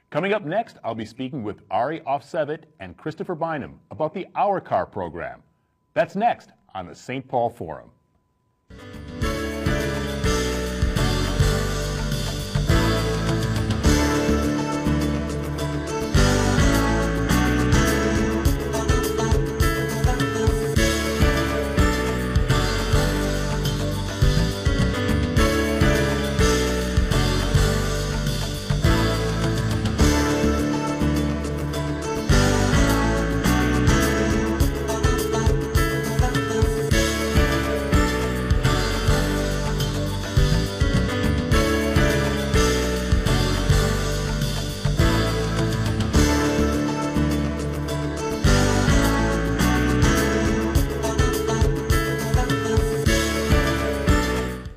Coming up next, I'll be speaking with Ari Ofsevit and Christopher Bineham about the HOURCAR program. That's next on the St. Paul Forum.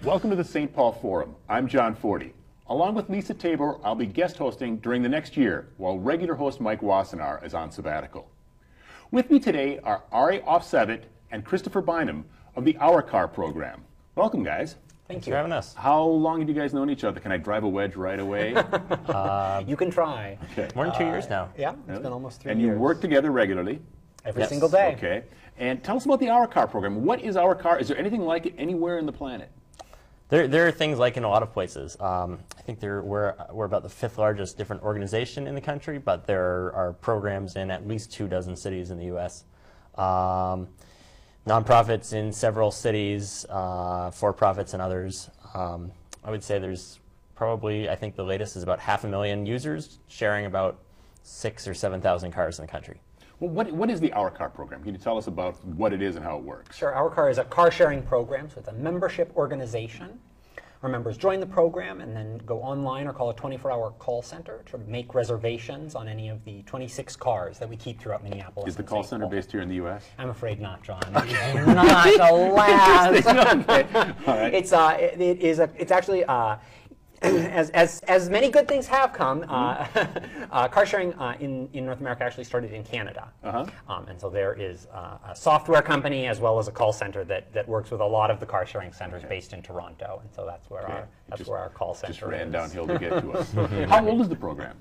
Welcome to the St. Paul Forum. I'm John Forde. Along with Lisa Tabor, I'll be guest hosting during the next year, while regular host Mike Wassenaar is on sabbatical. With me today are Ari Ofsevit and Christopher Bineham of the HOURCAR program. Welcome, guys. Thanks for having us. How long have you guys known each other? Can I drive a wedge right away? You can try. Okay. More than 2 years now. Yeah, it's been almost 3 years. And you work together regularly? Every single day. Okay. And tell us about the HOURCAR program. What is HOURCAR? Is there anything like it anywhere in the planet? There are things like in a lot of places. I think we're about the 5th largest different organization in the country, but there are programs in at least 24 cities in the U.S. Nonprofits in several cities, for-profits in others. I would say there's probably, I think the latest is about 500,000 users sharing about 6,000 or 7,000 cars in the country. Well, what is the HOURCAR program? Can you tell us about what it is and how it works? Sure. HOURCAR is a car sharing program, so it's a membership organization. Our members join the program and then go online or call a 24-hour call center to make reservations on any of the 26 cars that we keep throughout Minneapolis. Is the call center based here in the U.S.? I'm afraid not, John. Not, alas. Okay. All right. It's actually as many good things have come, car sharing in North America actually started in Canada. And so there is a software company as well as a call center that works with a lot of the car sharing centers based in Toronto. And so that's where our call center just ran is. downhill to get to us. How old is the program?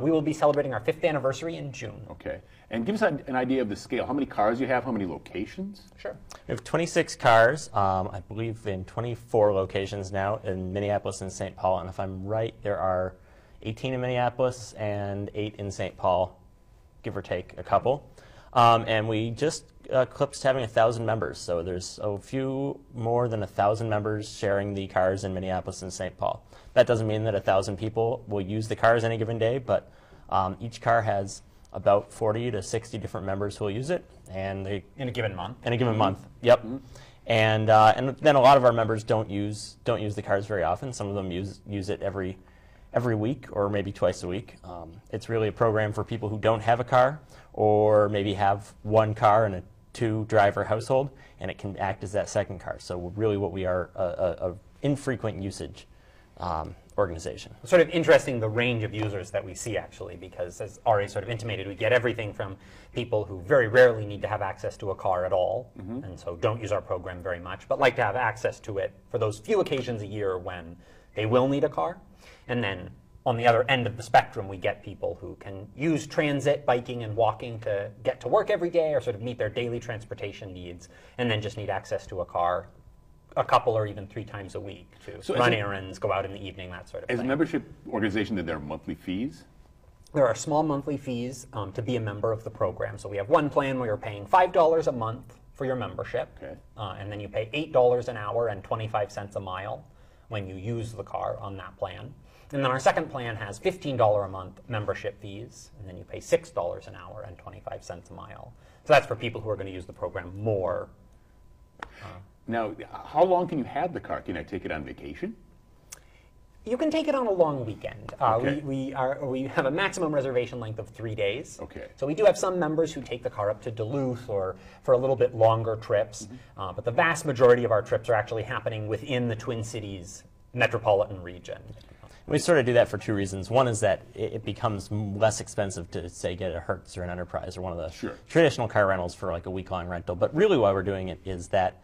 We will be celebrating our 5th anniversary in June. Okay. And give us an idea of the scale. How many cars you have? How many locations? Sure. We have 26 cars, I believe in 24 locations now in Minneapolis and St. Paul. And if I'm right, there are 18 in Minneapolis and 8 in St. Paul, give or take a couple. And we just eclipsed having 1,000 members. So there's a few more than 1,000 members sharing the cars in Minneapolis and St. Paul. That doesn't mean that 1,000 people will use the cars any given day, but each car has about 40 to 60 different members who will use it, and they In a given month. in a given month. Yep. And then a lot of our members don't use the cars very often. Some of them use it every week or maybe twice a week. It's really a program for people who don't have a car or maybe have one car in a 2-driver household, and it can act as that second car. So really what we are a infrequent usage organization. It's sort of interesting the range of users that we see actually, because as Ari sort of intimated, we get everything from people who very rarely need to have access to a car at all, and so don't use our program very much, but like to have access to it for those few occasions a year when they will need a car. And then on the other end of the spectrum, we get people who can use transit, biking, and walking to get to work every day or sort of meet their daily transportation needs, and then just need access to a car a couple or even 3 times a week to run errands, go out in the evening, that sort of thing. As a membership organization, there are monthly fees? There are small monthly fees to be a member of the program. So we have one plan where you're paying $5 a month for your membership, and then you pay $8 an hour and 25 cents a mile when you use the car on that plan. And then our second plan has $15 a month membership fees, and then you pay $6 an hour and 25 cents a mile. So that's for people who are going to use the program more. Now, how long can you have the car? Can I take it on vacation? You can take it on a long weekend. We have a maximum reservation length of 3 days. Okay. So we do have some members who take the car up to Duluth or for a little bit longer trips, but the vast majority of our trips are actually happening within the Twin Cities metropolitan region. We sort of do that for 2 reasons. One is that it becomes less expensive to, say, get a Hertz or an Enterprise or one of the traditional car rentals for like a week-long rental. But really why we're doing it is that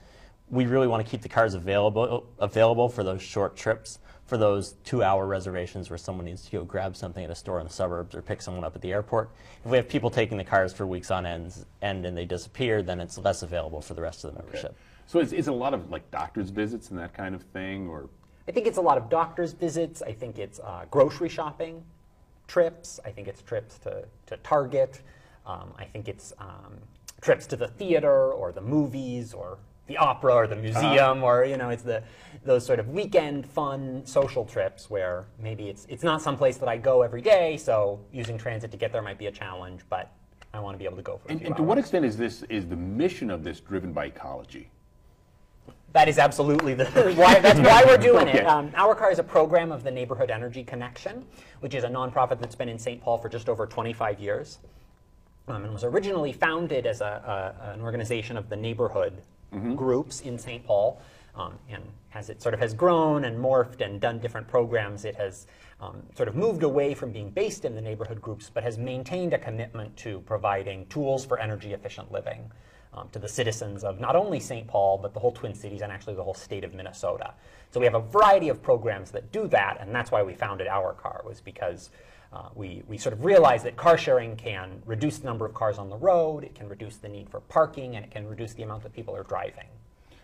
we really want to keep the cars available for those short trips for those 2-hour reservations where someone needs to go grab something at a store in the suburbs or pick someone up at the airport. If we have people taking the cars for weeks on end and they disappear, then it's less available for the rest of the membership. Okay. So is it a lot of like doctor's visits and that kind of thing, or? I think it's a lot of doctor's visits. I think it's grocery shopping trips. I think it's trips to Target. I think it's trips to the theater or the movies or the opera or the museum, or it's those sort of weekend fun social trips where maybe it's not someplace that I go every day, so using transit to get there might be a challenge, but I want to be able to go for a few And to what extent is the mission of this driven by ecology? That is absolutely that's why we're doing Okay. it. HOURCAR is a program of the Neighborhood Energy Connection, which is a nonprofit that's been in St. Paul for just over 25 years. And was originally founded as an organization of the neighborhood groups in St. Paul. And as it sort of has grown and morphed and done different programs, it has sort of moved away from being based in the neighborhood groups, but has maintained a commitment to providing tools for energy efficient living to the citizens of not only St. Paul, but the whole Twin Cities and actually the whole state of Minnesota. So we have a variety of programs that do that, and that's why we founded HOURCAR, was because we sort of realized that car sharing can reduce the number of cars on the road, it can reduce the need for parking, and it can reduce the amount that people are driving.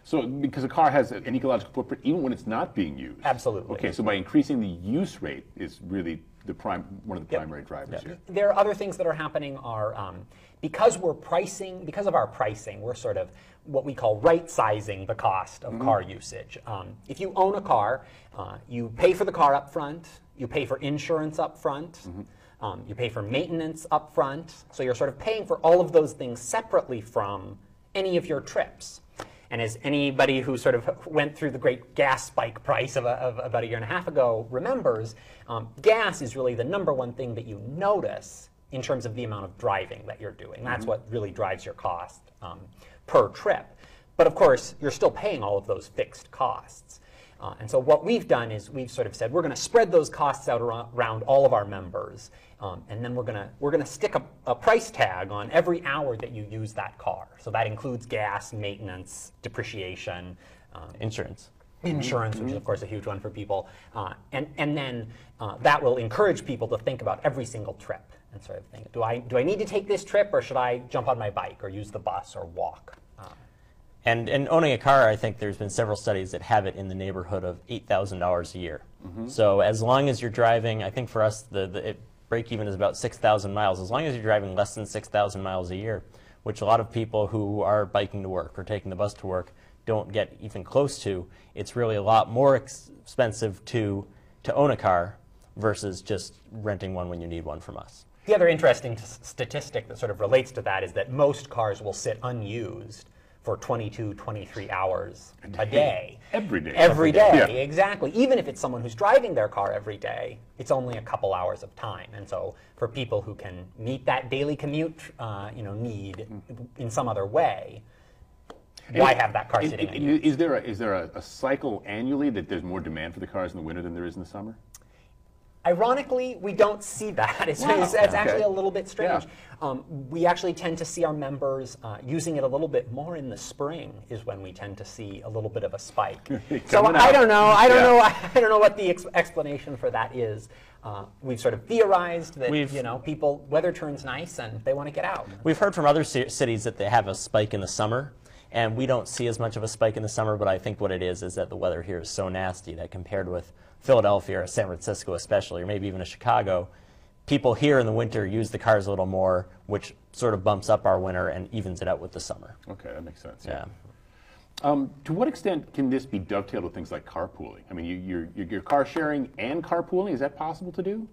So because a car has an ecological footprint even when it's not being used. Absolutely. Okay, so by increasing the use rate is really one of the primary drivers here. There are other things that are happening because of our pricing, we're sort of what we call right-sizing the cost of car usage. If you own a car, you pay for the car up front, you pay for insurance up front, you pay for maintenance up front, so you're sort of paying for all of those things separately from any of your trips. And as anybody who sort of went through the great gas spike price of about a year and a half ago remembers, gas is really the #1 thing that you notice in terms of the amount of driving that you're doing. That's what really drives your cost per trip. But of course, you're still paying all of those fixed costs. And so what we've done is we've sort of said we're going to spread those costs out around all of our members, and then we're going to stick a price tag on every hour that you use that car. So that includes gas, maintenance, depreciation, Insurance. Insurance, which is of course a huge one for people, and then that will encourage people to think about every single trip and sort of think, do I need to take this trip, or should I jump on my bike or use the bus or walk? And owning a car, I think there's been several studies that have it in the neighborhood of $8,000 a year. So as long as you're driving, I think for us, the break even is about 6,000 miles. As long as you're driving less than 6,000 miles a year, which a lot of people who are biking to work or taking the bus to work don't get even close to, it's really a lot more expensive to own a car versus just renting one when you need one from us. The other interesting statistic that sort of relates to that is that most cars will sit unused for 22, 23 hours a day. Every day. Every day, Yeah. exactly. Even if it's someone who's driving their car every day, it's only a couple hours of time. And so for people who can meet that daily commute need in some other way, why have that car sitting unused? Is there a cycle annually that there's more demand for the cars in the winter than there is in the summer? Ironically, we don't see that. It's actually a little bit strange. Yeah. We actually tend to see our members using it a little bit more in the spring is when we tend to see a little bit of a spike. So I don't know. I don't know what the explanation for that is. We've sort of theorized that people, weather turns nice and they want to get out. We've heard from other cities that they have a spike in the summer, and we don't see as much of a spike in the summer, but I think what it is that the weather here is so nasty that compared with Philadelphia or San Francisco especially, or maybe even a Chicago, people here in the winter use the cars a little more, which sort of bumps up our winter and evens it out with the summer. Okay, that makes sense. Yeah. To what extent can this be dovetailed with things like carpooling? I mean, you're car sharing and carpooling. Is that possible to do?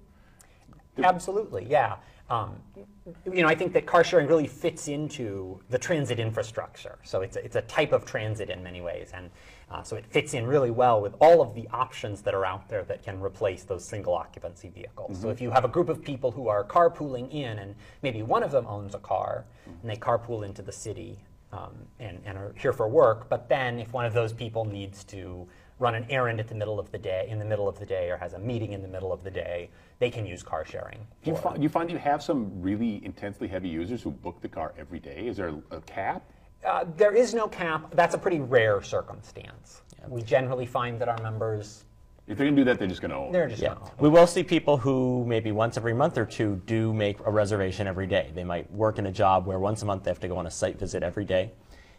Absolutely, yeah. I think that car sharing really fits into the transit infrastructure. So it's a type of transit in many ways, and so it fits in really well with all of the options that are out there that can replace those single occupancy vehicles. So if you have a group of people who are carpooling in, and maybe one of them owns a car, and they carpool into the city and are here for work, but then if one of those people needs to run an errand in the middle of the day, or has a meeting in the middle of the day, they can use car sharing. Do you find you have some really intensely heavy users who book the car every day? Is there a cap? There is no cap. That's a pretty rare circumstance. Yeah. We generally find that our members If they're going to do that, they're just going to own it. They're just Yeah. not. We will see people who maybe once every month or two do make a reservation every day. They might work in a job where once a month they have to go on a site visit every day,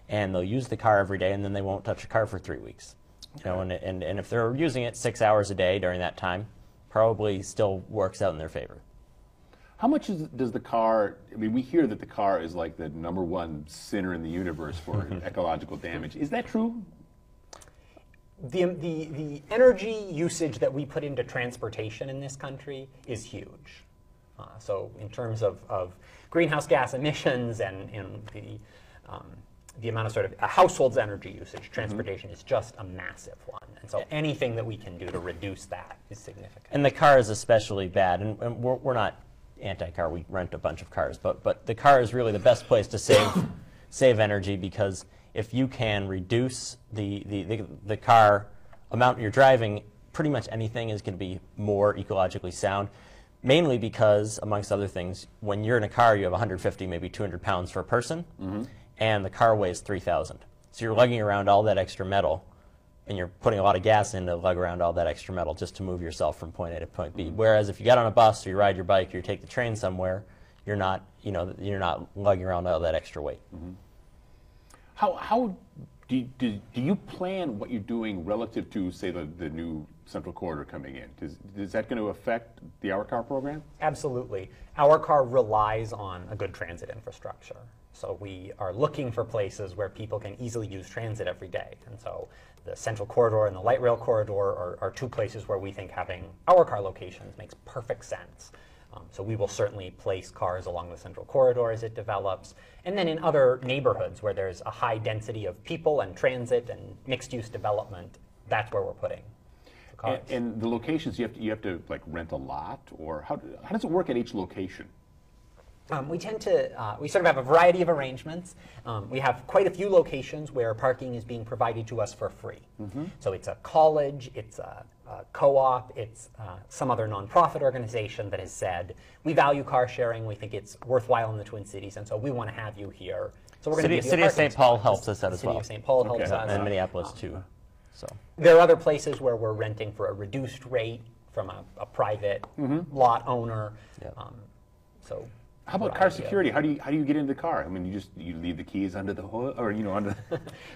and they'll use the car every day, and then they won't touch a car for 3 weeks. You know, and if they're using it 6 hours a day during that time, probably still works out in their favor. How much does the car, I mean, we hear that the car is like the #1 sinner in the universe for ecological damage. Is that true? The energy usage that we put into transportation in this country is huge. So in terms of greenhouse gas emissions and the amount of sort of a household's energy usage, transportation is just a massive one. And so anything that we can do to reduce that is significant. And the car is especially bad, and we're not anti-car, we rent a bunch of cars, but the car is really the best place to save energy, because if you can reduce the car amount you're driving, pretty much anything is going to be more ecologically sound, mainly because, amongst other things, when you're in a car, you have 150, maybe 200 pounds per person, and the car weighs 3,000. So you're lugging around all that extra metal, and you're putting a lot of gas in to lug around all that extra metal just to move yourself from point A to point B. Whereas if you get on a bus or you ride your bike or you take the train somewhere, you're not, you're not lugging around all that extra weight. How do you plan what you're doing relative to, say, the new Central Corridor coming in? Is that going to affect the HOURCAR program? Absolutely. HOURCAR relies on a good transit infrastructure. So we are looking for places where people can easily use transit every day. And so the Central Corridor and the Light Rail Corridor are two places where we think having HOURCAR locations makes perfect sense. So we will certainly place cars along the Central Corridor as it develops. And then in other neighborhoods where there's a high density of people and transit and mixed-use development, that's where we're putting the cars. And the locations, you have to like rent a lot, or how does it work at each location? We tend to, we sort of have a variety of arrangements. We have quite a few locations where parking is being provided to us for free. So it's a college, it's a co-op, it's some other nonprofit organization that has said, we value car sharing, we think it's worthwhile in the Twin Cities, and so we want to have you here. So we're going to give you City of St. Paul helps us out as well. City of St. Paul helps us. And Minneapolis too. So there are other places where we're renting for a reduced rate from a private lot owner. So. How about car security? How do you get into the car? I mean, you leave the keys under the hood, or under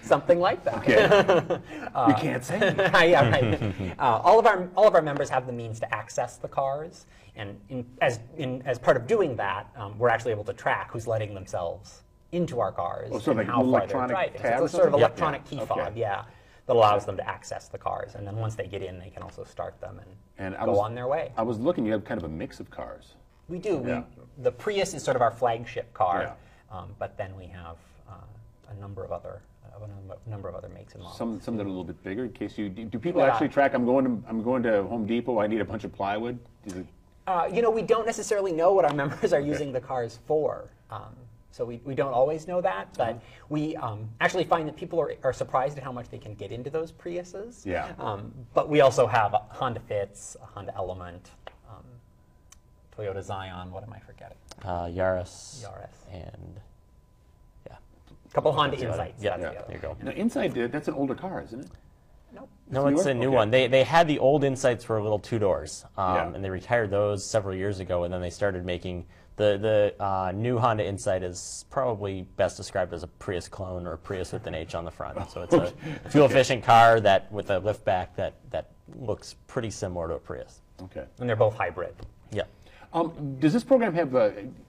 something like that. Okay. You can't say. Yeah, right. All of our members have the means to access the cars, and as part of doing that, we're actually able to track who's letting themselves into our cars so and like how far they're driving. So it's a sort of electronic key fob, that allows them to access the cars, and then once they get in, they can also start them and go on their way. I was looking. You have kind of a mix of cars. We do. Yeah. The Prius is sort of our flagship car, but then we have a number of other makes and models. Some that are a little bit bigger. In case do people actually track? I'm going to Home Depot. I need a bunch of plywood. We don't necessarily know what our members are using the cars for. So we don't always know that, but we actually find that people are surprised at how much they can get into those Priuses. Yeah. But we also have a Honda Fits, a Honda Element, Toyota Zion, what am I forgetting? Yaris. And yeah. A couple Honda Insights. Yeah, there you go. Now, Insight, that's an older car, isn't it? Nope. No, it's a new one. They had the old Insights for little two doors, Yeah. and they retired those several years ago, and then they started making the new Honda Insight is probably best described as a Prius clone, or a Prius with an H on the front. So it's a fuel-efficient car that with a liftback that looks pretty similar to a Prius. Okay. And they're both hybrid. Yeah. Does this program have,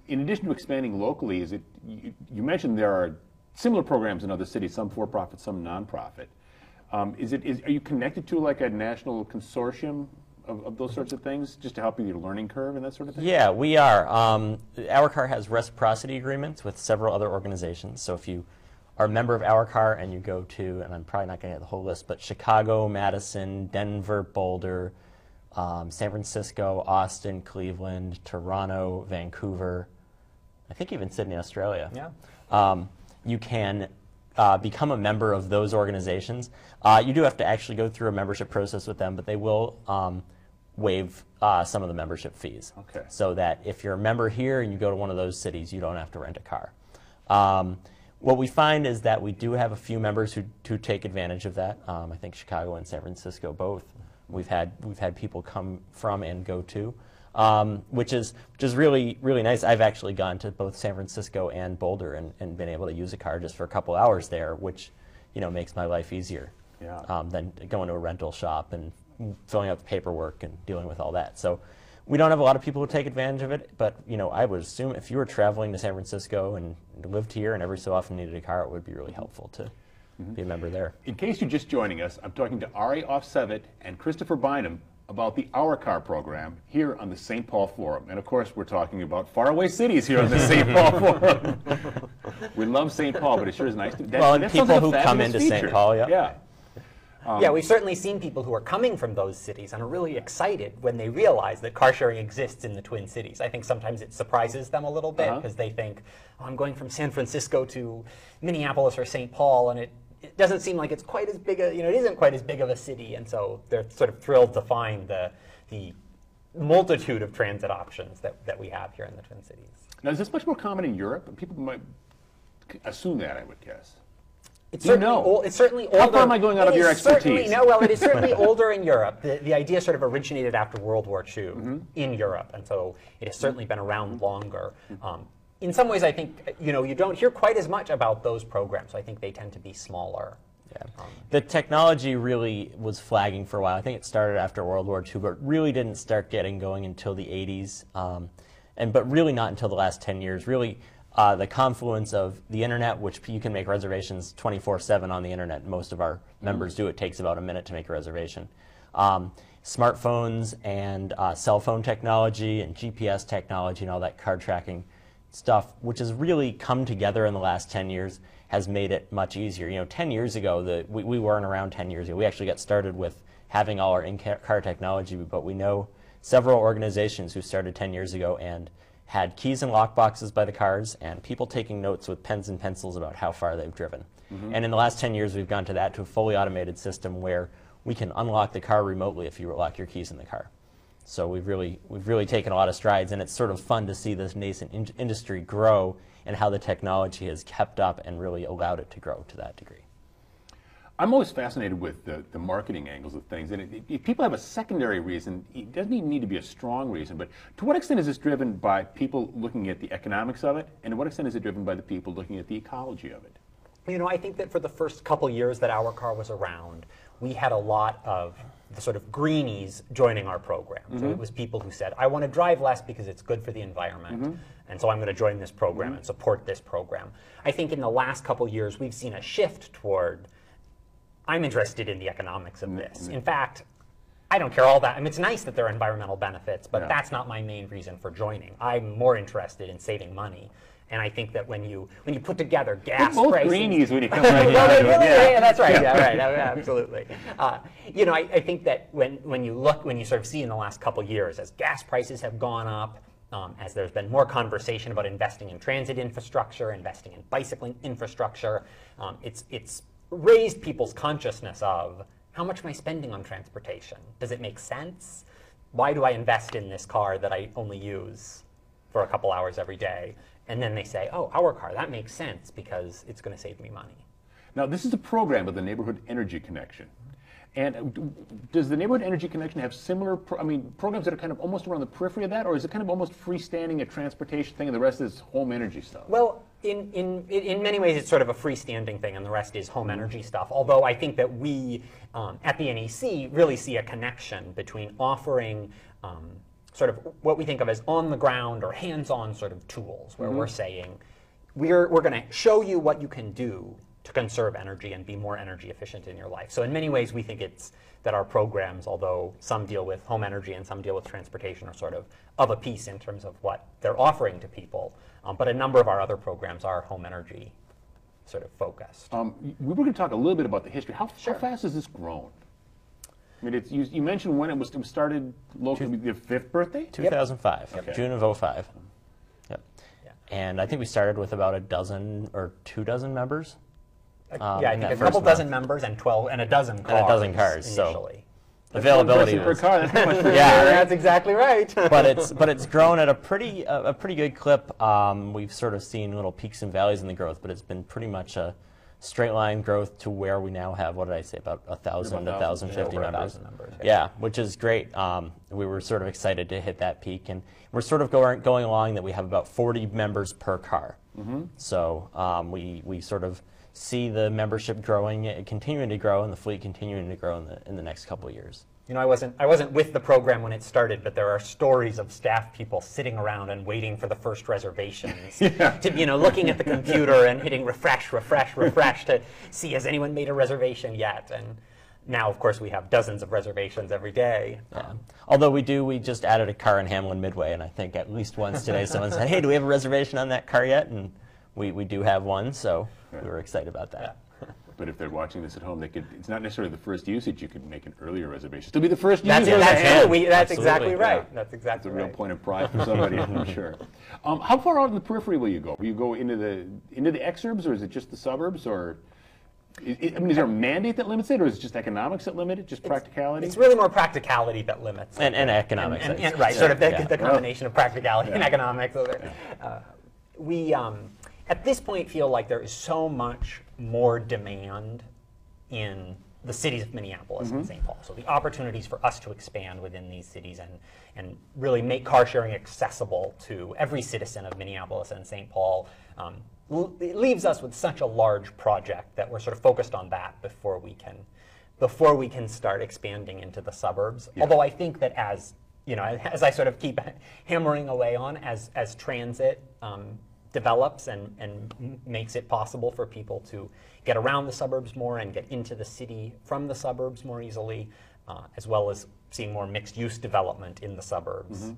in addition to expanding locally, is it? You mentioned there are similar programs in other cities, some for-profit, some non-profit. Are you connected to like a national consortium of those sorts of things, just to help with your learning curve and that sort of thing? Yeah, we are. HOURCAR has reciprocity agreements with several other organizations. So if you are a member of HOURCAR and you go to, and I'm probably not going to get the whole list, but Chicago, Madison, Denver, Boulder, San Francisco, Austin, Cleveland, Toronto, Vancouver, I think even Sydney, Australia. Yeah. You can become a member of those organizations. You do have to actually go through a membership process with them, but they will waive some of the membership fees. Okay. So that if you're a member here and you go to one of those cities, you don't have to rent a car. What we find is that we do have a few members who take advantage of that. I think Chicago and San Francisco both we've had people come from and go to, which is really nice. I've actually gone to both San Francisco and Boulder and been able to use a car just for a couple hours there, which makes my life easier than going to a rental shop and filling out the paperwork and dealing with all that. So we don't have a lot of people who take advantage of it, but I would assume if you were traveling to San Francisco and lived here and every so often needed a car, it would be really helpful to be a member there. In case you're just joining us, I'm talking to Ari Ofsevit and Christopher Bineham about the HOURCAR program here on the St. Paul Forum. And of course, we're talking about faraway cities here on the St. Paul Forum. We love St. Paul, but it sure is nice to... and people who come into St. Paul, yeah. Yeah, we've certainly seen people who are coming from those cities and are really excited when they realize that car sharing exists in the Twin Cities. I think sometimes it surprises them a little bit because they think, oh, I'm going from San Francisco to Minneapolis or St. Paul, and it doesn't seem like it's quite as big a, it isn't quite as big of a city, and so they're sort of thrilled to find the multitude of transit options that we have here in the Twin Cities. Now, is this much more common in Europe? People might assume that, I would guess. It's certainly older. How far am I going out of your expertise? It is certainly older in Europe. The idea sort of originated after World War II in Europe, and so it has certainly been around longer. In some ways, I think you don't hear quite as much about those programs. I think they tend to be smaller. Yeah. The technology really was flagging for a while. I think it started after World War II, but really didn't start getting going until the 80s, but really not until the last 10 years. Really, the confluence of the internet, which you can make reservations 24/7 on the internet. Most of our members do. It takes about a minute to make a reservation. Smartphones and cell phone technology and GPS technology and all that card tracking stuff, which has really come together in the last 10 years, has made it much easier. 10 years ago, we weren't around 10 years ago. We actually got started with having all our in-car technology, but we know several organizations who started 10 years ago and had keys and lock boxes by the cars and people taking notes with pens and pencils about how far they've driven. And in the last 10 years, we've gone to that, to a fully automated system where we can unlock the car remotely if you lock your keys in the car. So we've really taken a lot of strides, and it's sort of fun to see this nascent industry grow and how the technology has kept up and really allowed it to grow to that degree. I'm always fascinated with the marketing angles of things, and if people have a secondary reason, it doesn't even need to be a strong reason, but to what extent is this driven by people looking at the economics of it, and to what extent is it driven by the people looking at the ecology of it? I think that for the first couple years that HOURCAR was around, we had a lot of the sort of greenies joining our program. So it was people who said, I want to drive less because it's good for the environment, and so I'm going to join this program and support this program. I think in the last couple years, we've seen a shift toward, I'm interested in the economics of this. In fact, I don't care all that. I mean, it's nice that there are environmental benefits, but that's not my main reason for joining. I'm more interested in saving money. And I think that when you put together gas both prices, greenies when you come right down to it. Yeah, that's right. Yeah, right. Absolutely. I think that when you sort of see in the last couple of years, as gas prices have gone up, as there's been more conversation about investing in transit infrastructure, investing in bicycling infrastructure, it's raised people's consciousness of how much am I spending on transportation? Does it make sense? Why do I invest in this car that I only use for a couple hours every day? And then they say, oh, HOURCAR, that makes sense because it's going to save me money. Now, this is a program of the Neighborhood Energy Connection. And does the Neighborhood Energy Connection have similar, programs that are kind of almost around the periphery of that, or is it kind of almost freestanding a transportation thing and the rest is home energy stuff? Well, in many ways, it's sort of a freestanding thing, and the rest is home energy stuff. Although I think that we, at the NEC, really see a connection between offering sort of what we think of as on-the-ground or hands-on sort of tools, where we're saying, we're going to show you what you can do to conserve energy and be more energy efficient in your life. So in many ways, we think it's that our programs, although some deal with home energy and some deal with transportation, are sort of a piece in terms of what they're offering to people. But a number of our other programs are home energy sort of focused. We were going to talk a little bit about the history. How fast has this grown? I mean, you mentioned when it was started locally, your 5th birthday? 2005, Okay. June of 2005. Yep. Yeah. And I think we started with about a dozen or 2 dozen members. I think a couple dozen members and a dozen cars. And a dozen cars initially. So availability per car. That's how much yeah, that's exactly right. but it's grown at a pretty good clip. We've sort of seen little peaks and valleys in the growth, but it's been pretty much a straight line growth to where we now have, what did I say, about 1,000 to 1,050 over members. 1,000 members. Yeah, which is great. We were sort of excited to hit that peak, and we're sort of going along that we have about 40 members per car. So we sort of see the membership growing, continuing to grow, and the fleet continuing to grow in the next couple of years. You know, I wasn't with the program when it started, but there are stories of staff people sitting around and waiting for the first reservations. To, you know, looking at the computer and hitting refresh, refresh, refresh to see, has anyone made a reservation yet? And now, of course, we have dozens of reservations every day. Although we just added a car in Hamlin Midway, and I think at least once today someone said, hey, do we have a reservation on that car yet? And we do have one, so we were excited about that. But if they're watching this at home, they could. It's not necessarily the first usage. You could make an earlier reservation. To be the first user. That's exactly right. Yeah. That's exactly right. It's a real point of pride for somebody, I'm sure. How far out in the periphery will you go? Will you go into the exurbs, or is it just the suburbs, or? I mean, is there a mandate that limits it, or is it just economics that limit it, just practicality? It's really more practicality that limits it. And economics. Right, sort of the combination of practicality and economics. We, at this point, feel like there is so much more demand in the cities of Minneapolis and St. Paul. So the opportunities for us to expand within these cities and really make car sharing accessible to every citizen of Minneapolis and St. Paul, it leaves us with such a large project that we're sort of focused on that before we can start expanding into the suburbs. Yeah. Although I think that as I sort of keep hammering away on, as transit develops and makes it possible for people to get around the suburbs more and get into the city from the suburbs more easily, as well as seeing more mixed-use development in the suburbs.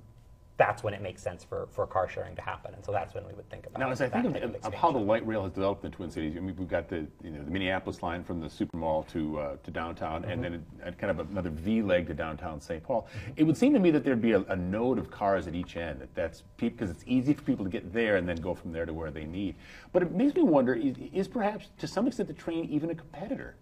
That's when it makes sense for car sharing to happen, and so that's when we would think about. Now, as I think of how the light rail has developed in the Twin Cities, I mean, we've got the Minneapolis line from the Super Mall to downtown, and then kind of another V leg to downtown St. Paul. It would seem to me that there'd be a node of cars at each end. That's because it's easy for people to get there and then go from there to where they need. But it makes me wonder: is perhaps to some extent the train even a competitor?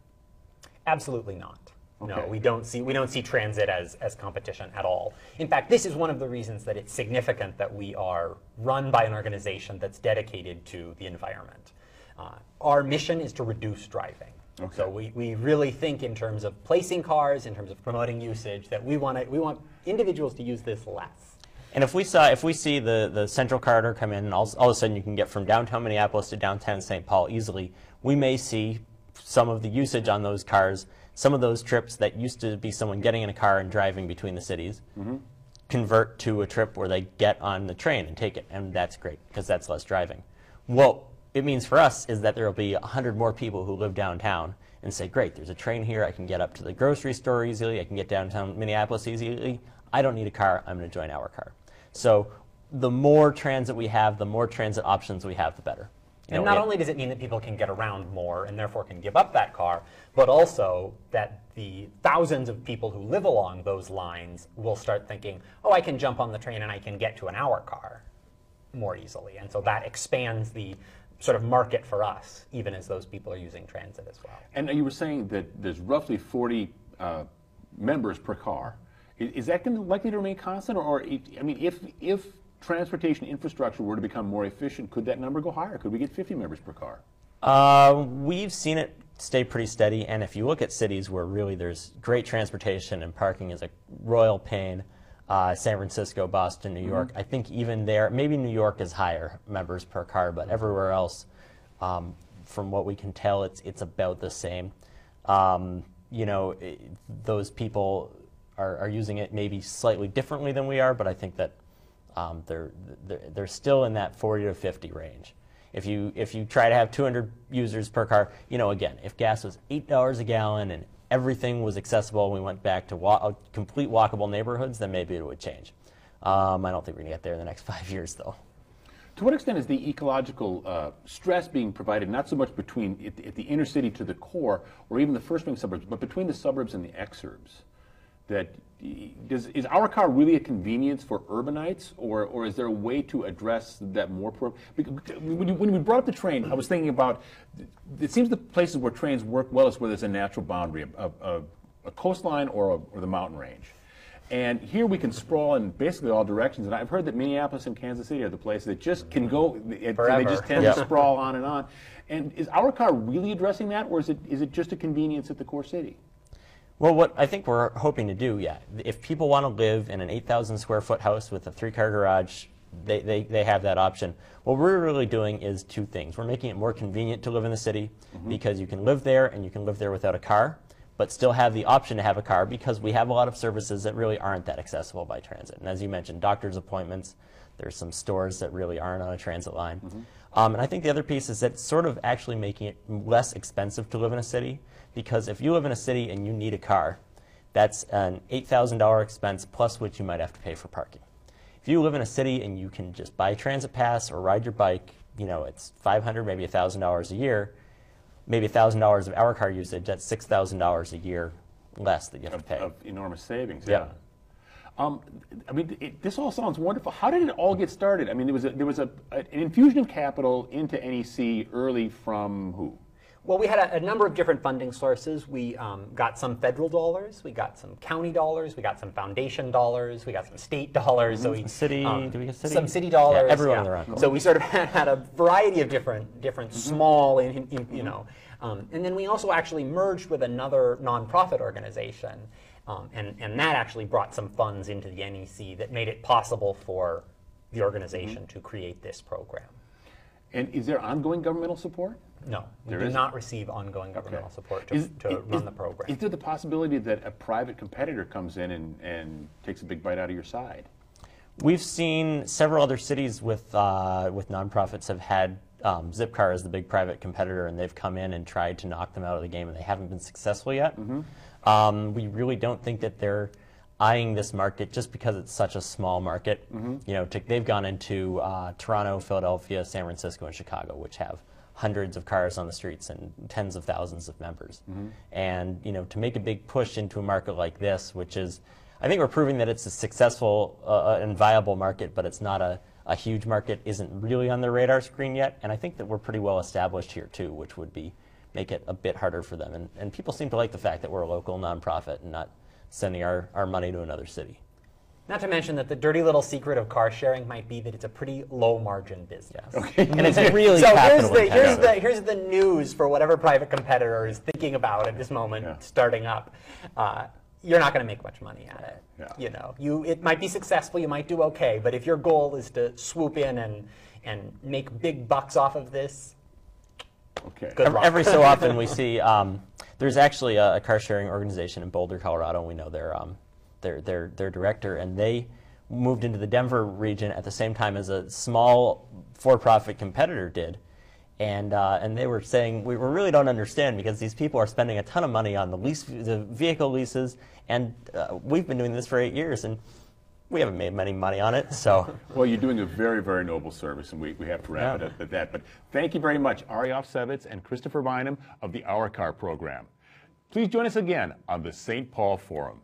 Absolutely not. Okay. No, we don't see transit as competition at all. In fact, this is one of the reasons that it's significant that we are run by an organization that's dedicated to the environment. Our mission is to reduce driving. Okay. So we really think in terms of placing cars, in terms of promoting usage, that we want individuals to use this less. And if we see the central corridor come in, and all of a sudden you can get from downtown Minneapolis to downtown St. Paul easily, we may see some of the usage on those cars. Some of those trips that used to be someone getting in a car and driving between the cities convert to a trip where they get on the train and take it, and that's great because that's less driving. What it means for us is that there will be 100 more people who live downtown and say, great, there's a train here, I can get up to the grocery store easily, I can get downtown Minneapolis easily, I don't need a car, I'm going to join HOURCAR. So the more transit we have, the more transit options we have, the better. And not only does it mean that people can get around more and therefore can give up that car, but also that the thousands of people who live along those lines will start thinking, oh, I can jump on the train and I can get to an HOURCAR more easily. And so that expands the sort of market for us, even as those people are using transit as well. And you were saying that there's roughly 40 members per car. Is that likely to remain constant? Or I mean, if transportation infrastructure were to become more efficient, could that number go higher? Could we get 50 members per car? We've seen it stay pretty steady, and if you look at cities where really there's great transportation and parking is a royal pain, San Francisco, Boston, New York, I think even there, maybe New York is higher members per car, but everywhere else, from what we can tell, it's about the same. Those people are using it maybe slightly differently than we are, but I think that they're still in that 40 to 50 range. If you try to have 200 users per car, again, if gas was $8 a gallon and everything was accessible and we went back to complete walkable neighborhoods, then maybe it would change. I don't think we're going to get there in the next 5 years, though. To what extent is the ecological stress being provided, not so much between at the inner city to the core or even the first-ring suburbs, but between the suburbs and the exurbs? Is HOURCAR really a convenience for urbanites, or is there a way to address that more? When we brought up the train, I was thinking about, it seems the places where trains work well is where there's a natural boundary, a coastline or the mountain range. And here we can sprawl in basically all directions. And I've heard that Minneapolis and Kansas City are the places that just can go, they just tend to sprawl on and on. And is HOURCAR really addressing that, or is it just a convenience at the core city? Well, what I think we're hoping to do, if people want to live in an 8,000 square foot house with a 3-car garage, they have that option. What we're really doing is two things. We're making it more convenient to live in the city because you can live there and you can live there without a car, but still have the option to have a car because we have a lot of services that really aren't that accessible by transit. And as you mentioned, doctor's appointments, there's some stores that really aren't on a transit line. And I think the other piece is that it's sort of actually making it less expensive to live in a city, because if you live in a city and you need a car, that's an $8,000 expense plus what you might have to pay for parking. If you live in a city and you can just buy a transit pass or ride your bike, you know, it's $500, maybe $1,000 a year, maybe $1,000 of HOURCAR usage, that's $6,000 a year less that you have to pay. Of enormous savings, yeah. I mean, this all sounds wonderful. How did it all get started? I mean, there was an infusion of capital into NEC early from who? Well, we had a number of different funding sources. We got some federal dollars, we got some county dollars, we got some foundation dollars, we got some state dollars. So we city, do we get city? Some city dollars. Yeah, everyone around. So we sort of had a variety of different small, you know, and then we also actually merged with another nonprofit organization, and that actually brought some funds into the NEC that made it possible for the organization to create this program. And is there ongoing governmental support? No, we do not receive ongoing governmental support to run the program. Is there the possibility that a private competitor comes in and takes a big bite out of your side? We've seen several other cities with nonprofits have had Zipcar as the big private competitor, and they've come in and tried to knock them out of the game, and they haven't been successful yet. We really don't think that they're eyeing this market just because it's such a small market. You know, they've gone into Toronto, Philadelphia, San Francisco, and Chicago, which have hundreds of cars on the streets and tens of thousands of members. And you know, to make a big push into a market like this, which is, I think we're proving that it's a successful and viable market, but it's not a huge market, isn't really on the radar screen yet. And I think that we're pretty well established here too, which would make it a bit harder for them. And people seem to like the fact that we're a local nonprofit and not sending our money to another city. Not to mention that the dirty little secret of car sharing might be that it's a pretty low margin business. And it's really so here's the news for whatever private competitor is thinking about at this moment starting up. You're not going to make much money at it. You know, it might be successful, you might do okay, but if your goal is to swoop in and make big bucks off of this, good luck. Every so often we see there's actually a car sharing organization in Boulder, Colorado, and we know their director, and they moved into the Denver region at the same time as a small for-profit competitor did, and they were saying, we really don't understand because these people are spending a ton of money on the vehicle leases, and we've been doing this for 8 years, and we haven't made any money on it. So, well, you're doing a very, very noble service, and we have to wrap it up at that. But thank you very much, Ari Ofsevit and Christopher Bineham of the HOURCAR program. Please join us again on the St. Paul Forum.